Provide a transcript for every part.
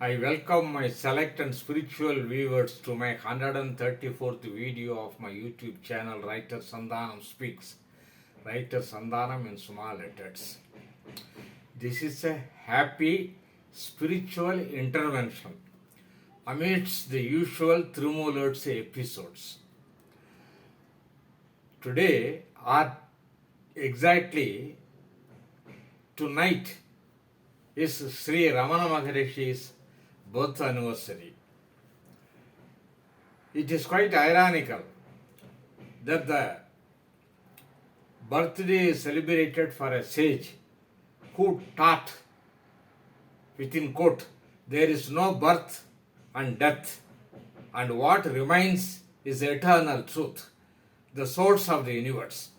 I welcome my select and spiritual viewers to my 134th video of my YouTube channel, Writer Sandhanam Speaks. Writer Sandhanam in small letters. This is a happy spiritual intervention amidst the usual Trumuler's episodes. Today, or exactly tonight, is Sri Ramana Maharishi's birth anniversary. It is quite ironical that the birthday is celebrated for a sage who taught, within quote, there is no birth and death, and what remains is eternal truth, the source of the universe.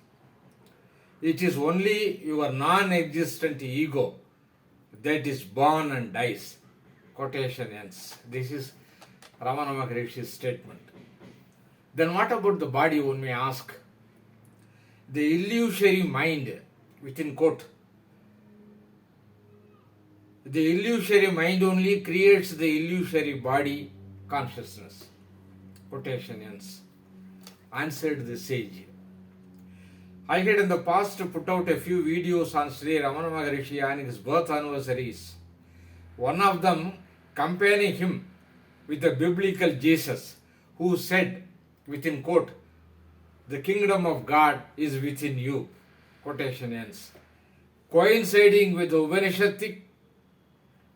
It is only your non-existent ego that is born and dies. Quotation ends. This is Ramana Maharishi's statement. Then what about the body, one may ask? The illusory mind, within quote, the illusory mind only creates the illusory body consciousness. Quotation ends. Answered the sage. I had in the past put out a few videos on Sri Ramana Maharishi and his birth anniversaries. One of them comparing him with the biblical Jesus who said, within quote, the kingdom of God is within you. Quotation ends. Coinciding with the Upanishadic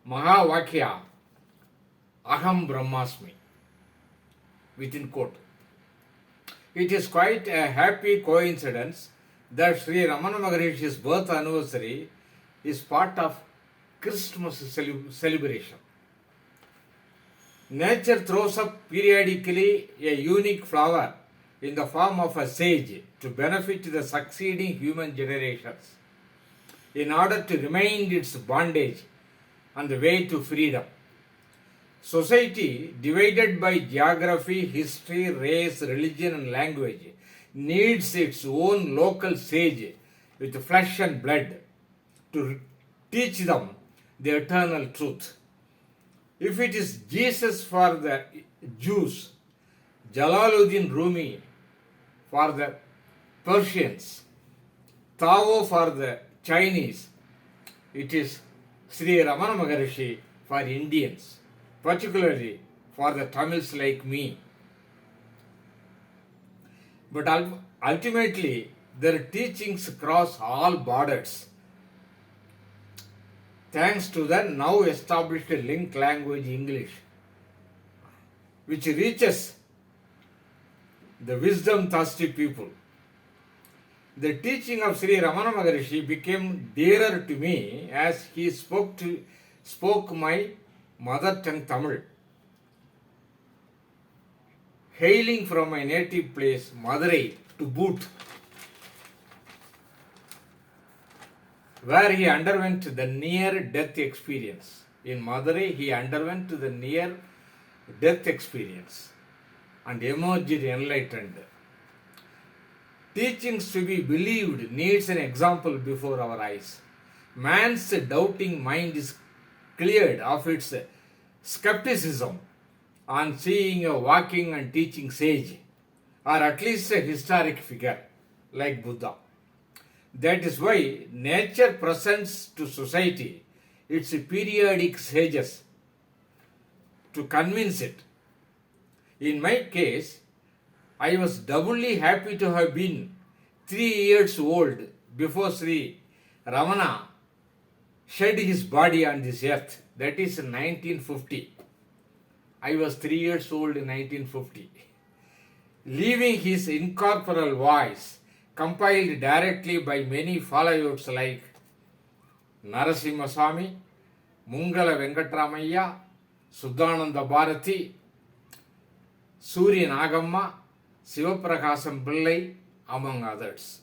Mahavakya, Aham Brahmasmi. Within quote. It is quite a happy coincidence that Sri Ramana Maharishi's birth anniversary is part of Christmas celebration. Nature throws up periodically a unique flower in the form of a sage to benefit the succeeding human generations in order to remind its bondage on the way to freedom. Society, divided by geography, history, race, religion and language, needs its own local sage with flesh and blood to teach them the eternal truth. If it is Jesus for the Jews, Jalaluddin Rumi for the Persians, Tao for the Chinese, it is Sri Ramana Maharishi for Indians, particularly for the Tamils like me. But ultimately, their teachings cross all borders thanks to the now established linked language English, which reaches the wisdom-thirsty people. The teaching of Sri Ramana Maharishi became dearer to me as he spoke my mother tongue Tamil. Hailing from my native place, Madurai, to boot, where he underwent the near-death experience. In Madurai, he underwent the near-death experience and emerged enlightened. Teachings to be believed needs an example before our eyes. Man's doubting mind is cleared of its skepticism on seeing a walking and teaching sage, or at least a historic figure like Buddha. That is why nature presents to society its periodic sages to convince it. In my case, I was doubly happy to have been 3 years old before Sri Ramana shed his body on this earth. That is in 1950. I was 3 years old in 1950. Leaving his incorporeal voice, compiled directly by many followers like Narasimha Swami, Mungala Venkatramaya, Suddhananda Bharati, Surya Nagamma, Sivaprakasam Pillai, among others,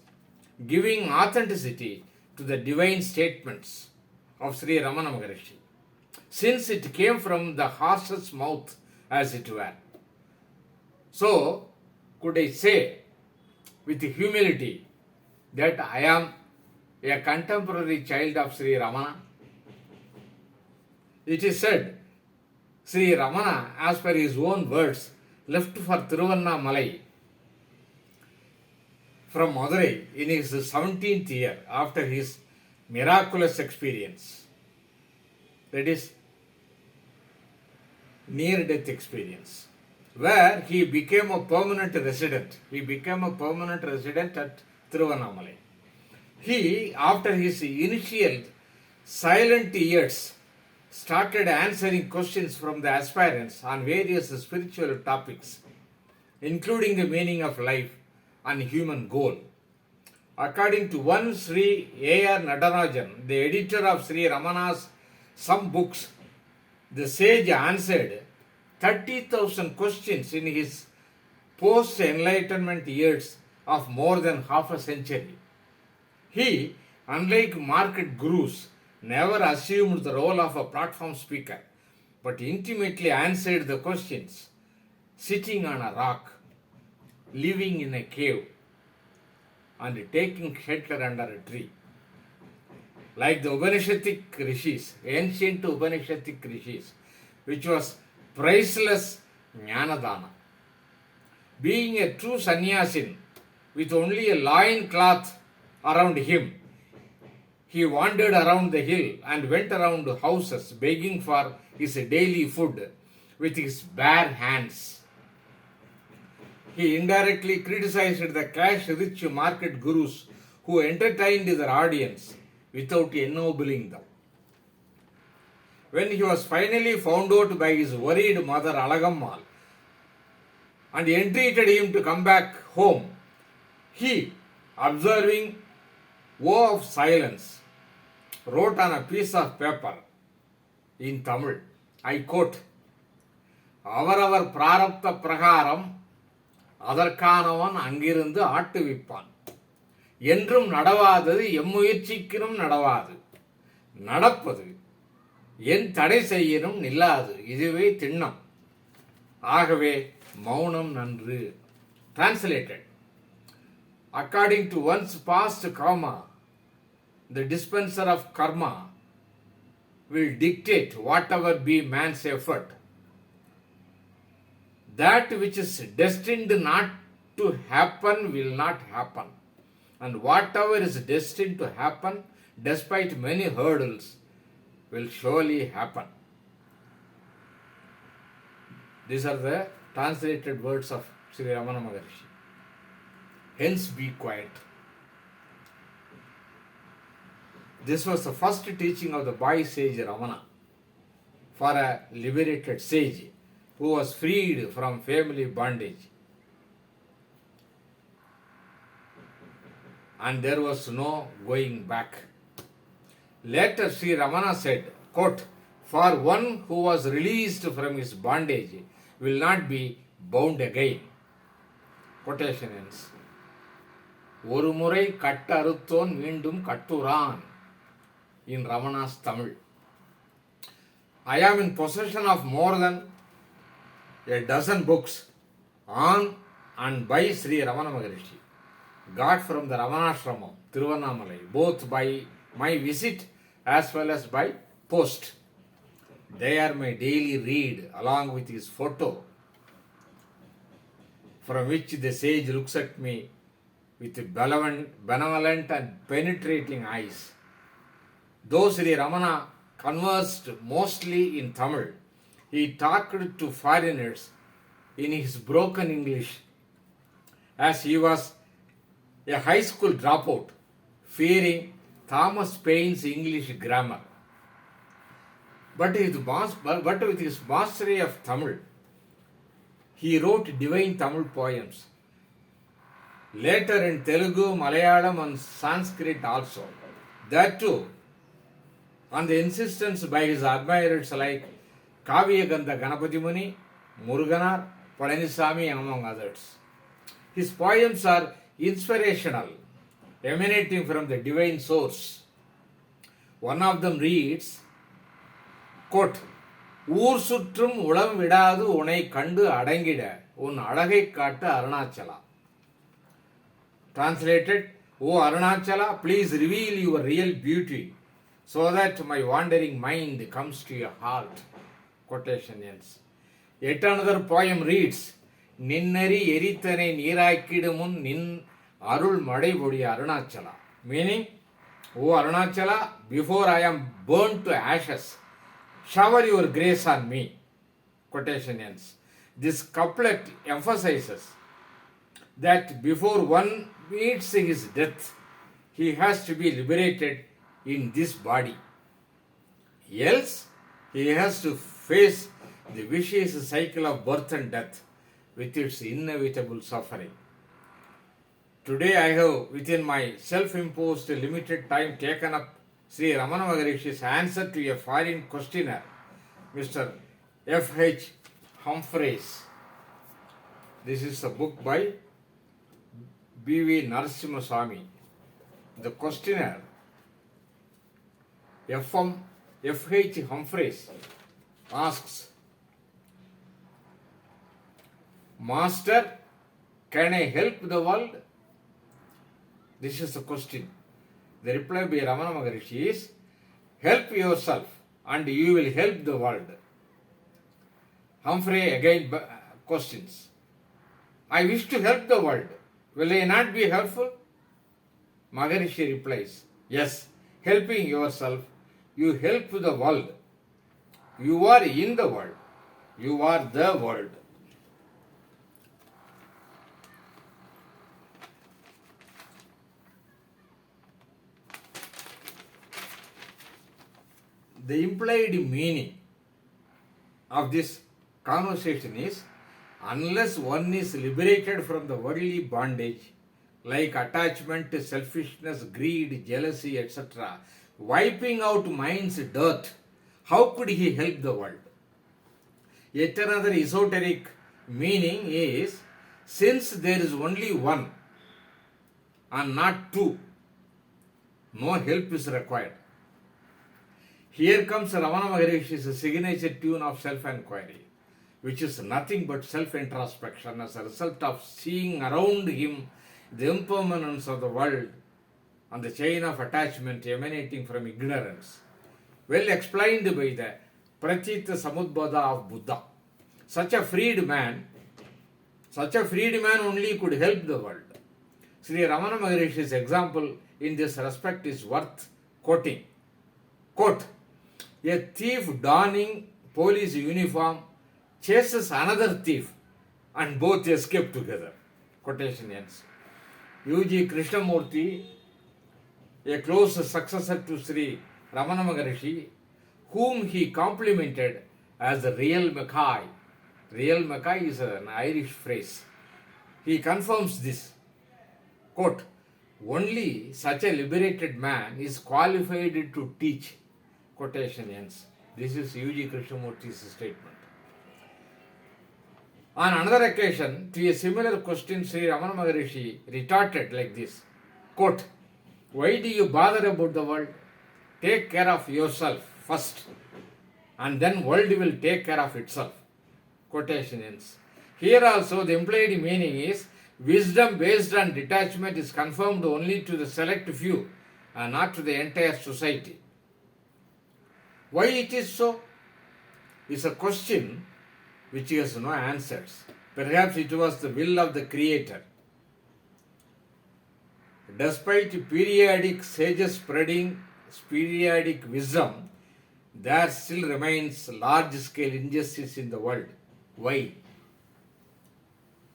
giving authenticity to the divine statements of Sri Ramana Maharishi, since it came from the horse's mouth, as it were. So, could I say with humility that I am a contemporary child of Sri Ramana? It is said Sri Ramana, as per his own words, left for Tiruvannamalai from Madurai in his 17th year after his miraculous experience. That is, near-death experience, where he became a permanent resident. He became a permanent resident at Tiruvannamalai. He, after his initial silent years, started answering questions from the aspirants on various spiritual topics, including the meaning of life and human goal. According to one Sri A.R. Nadarajan, the editor of Sri Ramana's some books, the sage answered 30,000 questions in his post-enlightenment years of more than half a century. He, unlike market gurus, never assumed the role of a platform speaker, but intimately answered the questions, sitting on a rock, living in a cave, and taking shelter under a tree. Like the Upanishadic rishis, ancient Upanishadic rishis, which was priceless jnanadana. Being a true sannyasin with only a loin cloth around him, he wandered around the hill and went around houses begging for his daily food with his bare hands. He indirectly criticized the cash-rich market gurus who entertained their audience without ennobling them. When he was finally found out by his worried mother Alagammal and entreated him to come back home, he, observing woe of silence, wrote on a piece of paper in Tamil, I quote, அவரவர் பிராரப்த பிரகாரம் அதற்கானவன் அங்கிருந்து ஆட்டுவிப்பான் என்றும் நடவாதது எம்முயற்சிக்கினும் நடவாது நடப்பது என் தடை செய்யணும் நில்லாது இதுவே திண்ணம் ஆகவே மௌனம் நன்று. Translated, according to one's past karma, the dispenser of karma will dictate whatever be man's effort. That which is destined not to happen will not happen, and whatever is destined to happen, despite many hurdles, will surely happen. These are the translated words of Sri Ramana Maharishi. Hence be quiet. This was the first teaching of the boy sage Ramana for a liberated sage who was freed from family bondage. And there was no going back. Later Sri Ramana said, quote, for one who was released from his bondage will not be bound again. Quotation ends. ஒரு முறை கட்டறுத்தோன் மீண்டும் கட்டுரான். In Ramana's Tamil. I am in possession of more than a dozen books on and by Sri Ramana Maharishi, got from the Ramanashramam, Tiruvannamalai, both by my visit as well as by post. They are my daily read along with his photo, from which the sage looks at me with benevolent and penetrating eyes. Though Sri Ramana conversed mostly in Tamil, he talked to foreigners in his broken English, as he was a high school dropout, fearing Thomas Paine's English grammar. But with his mastery of Tamil, he wrote divine Tamil poems. Later in Telugu, Malayalam and Sanskrit also. That too, on the insistence by his admirers like Kaviyagandha Ganapati Muni, Muruganar, Palanisami, among others. His poems are inspirational, emanating from the divine source. One of them reads, quote, ஊர் சுற்றும் உளம் விடாது உனை கண்டு அடங்கிட உன் அழகை காட்டு Arunachala. Translated, O Arunachala, please reveal your real beauty so that my wandering mind comes to your heart. Quotation ends. Yet another poem reads, Ninnari erithane neerakidumun nin arul madai Arunachala. Meaning, O Arunachala, before I am burnt to ashes, shower your grace on me. Quotation ends. This couplet emphasizes that before one meets his death, he has to be liberated in this body. Else, he has to face the vicious cycle of birth and death with its inevitable suffering. Today I have, within my self-imposed limited time, taken up Sri Ramana Maharishi's answer to a foreign questioner, Mr. F.H. Humphreys. This is a book by B.V. Narasimhaswamy. The questioner, F.H. Humphreys, asks, Master, can I help the world? This is the question. The reply by Ramana Maharishi is, help yourself and you will help the world. Humphrey again questions, I wish to help the world. Will I not be helpful? Maharishi replies, yes, helping yourself, you help the world. You are in the world. You are the world. The implied meaning of this conversation is, unless one is liberated from the worldly bondage, like attachment, selfishness, greed, jealousy, etc., wiping out mind's dirt, how could he help the world? Yet another esoteric meaning is, since there is only one and not two, no help is required. Here comes Ramana Maharishi's signature tune of self-enquiry, which is nothing but self-introspection as a result of seeing around him the impermanence of the world and the chain of attachment emanating from ignorance, well explained by the Pratita Samudbodha of Buddha. Such a freed man only could help the world. Sri Ramana Maharishi's example in this respect is worth quoting. Quote, a thief donning police uniform chases another thief and both escape together. Quotation ends. U.G. Krishnamurti, a close successor to Sri Ramana Maharishi, whom he complimented as the real Mackay. Real Mackay is an Irish phrase. He confirms this. Quote, only such a liberated man is qualified to teach. Quotation ends. This is U.G. Krishnamurti's statement. On another occasion, to a similar question, Sri Ramana Maharishi retorted like this. Quote, why do you bother about the world? Take care of yourself first, and then world will take care of itself. Quotation ends. Here also the implied meaning is, wisdom based on detachment is confirmed only to the select few and not to the entire society. Why it is so is a question which has no answers. Perhaps it was the will of the Creator. Despite periodic sages spreading periodic wisdom, there still remains large-scale injustice in the world. Why?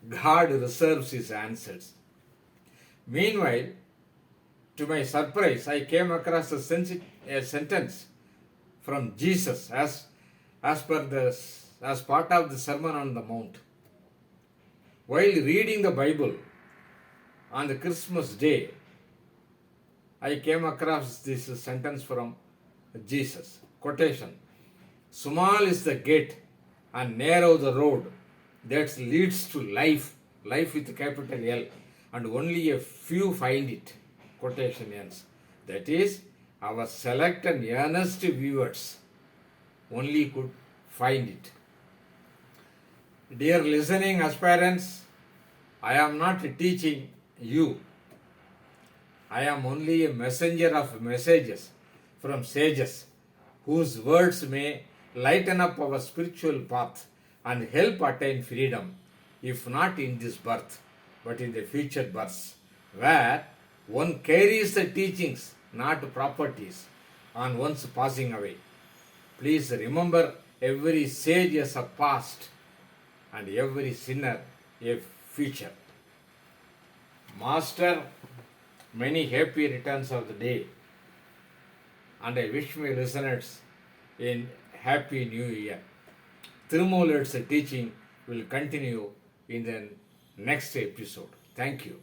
God reserves his answers. Meanwhile, to my surprise, I came across a sentence from Jesus as part of the Sermon on the Mount. While reading the Bible on the Christmas day, I came across this sentence from Jesus. Quotation, small is the gate and narrow the road that leads to life, life with capital L, and only a few find it. Quotation ends. That is, our select and earnest viewers only could find it. Dear listening aspirants, I am not teaching you. I am only a messenger of messages from sages whose words may lighten up our spiritual path, and help attain freedom, if not in this birth, but in the future births, where one carries the teachings, not properties, on one's passing away. Please remember, every sage as a past and every sinner a future. Master, many happy returns of the day, and I wish my listeners in happy new year. Thirumolar's teaching will continue in the next episode. Thank you.